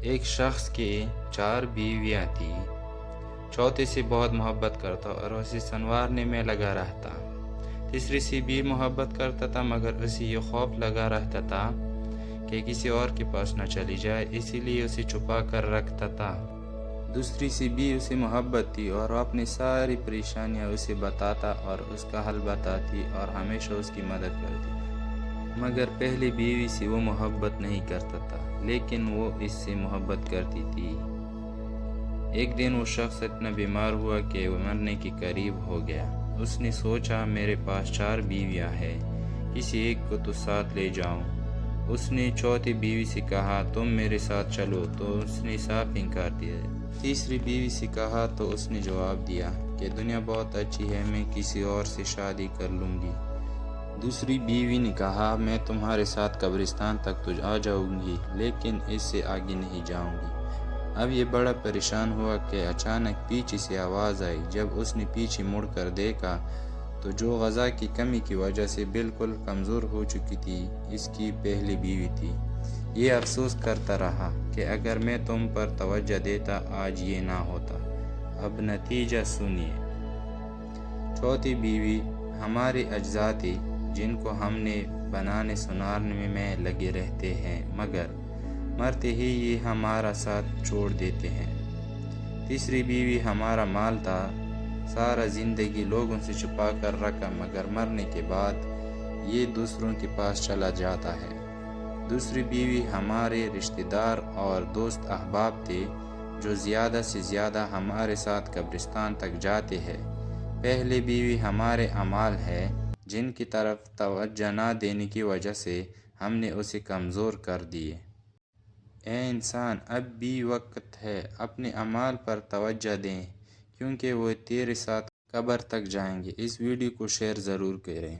ایک شخص کی 4 بیویاں تھیں۔ چوتھی سے بہت محبت کرتا اور اسے سنوارنے میں لگا رہتا۔ تیسری سے بھی محبت کرتا تھا مگر اسے یہ خوف لگا رہتا تھا کہ کسی اور کے پاس نہ چلی جائے، اسی لیے اسے چھپا کر رکھتا تھا۔ دوسری سے بھی اسے محبت تھی اور وہ اپنی ساری پریشانیاں اسے بتاتا اور اس کا حل بتاتی اور ہمیشہ اس کی مدد کرتی، مگر پہلی بیوی سے وہ محبت نہیں کرتا تھا، لیکن وہ اس سے محبت کرتی تھی۔ ایک دن وہ شخص اتنا بیمار ہوا کہ وہ مرنے کے قریب ہو گیا۔ اس نے سوچا میرے پاس 4 بیویاں ہیں، کسی ایک کو تو ساتھ لے جاؤں۔ اس نے چوتھی بیوی سے کہا تم میرے ساتھ چلو، تو اس نے صاف انکار دیا۔ تیسری بیوی سے کہا تو اس نے جواب دیا کہ دنیا بہت اچھی ہے، میں کسی اور سے شادی کر لوں گی۔ دوسری بیوی نے کہا میں تمہارے ساتھ قبرستان تک تو آ جاؤں گی، لیکن اس سے آگے نہیں جاؤں گی۔ اب یہ بڑا پریشان ہوا کہ اچانک پیچھے سے آواز آئی۔ جب اس نے پیچھے مڑ کر دیکھا تو جو غذا کی کمی کی وجہ سے بالکل کمزور ہو چکی تھی، اس کی پہلی بیوی تھی۔ یہ افسوس کرتا رہا کہ اگر میں تم پر توجہ دیتا آج یہ نہ ہوتا۔ اب نتیجہ سنیے۔ چوتھی بیوی ہمارے اجزاء تھی جن کو ہم نے بنانے سنوارنے میں لگے رہتے ہیں، مگر مرتے ہی یہ ہمارا ساتھ چھوڑ دیتے ہیں۔ تیسری بیوی ہمارا مال تھا، سارا زندگی لوگوں سے چھپا کر رکھا، مگر مرنے کے بعد یہ دوسروں کے پاس چلا جاتا ہے۔ دوسری بیوی ہمارے رشتہ دار اور دوست احباب تھے جو زیادہ سے زیادہ ہمارے ساتھ قبرستان تک جاتے ہیں۔ پہلی بیوی ہمارے اعمال ہے جن کی طرف توجہ نہ دینے کی وجہ سے ہم نے اسے کمزور کر دیے۔ اے انسان، اب بھی وقت ہے، اپنے اعمال پر توجہ دیں کیونکہ وہ تیرے ساتھ قبر تک جائیں گے۔ اس ویڈیو کو شیئر ضرور کریں۔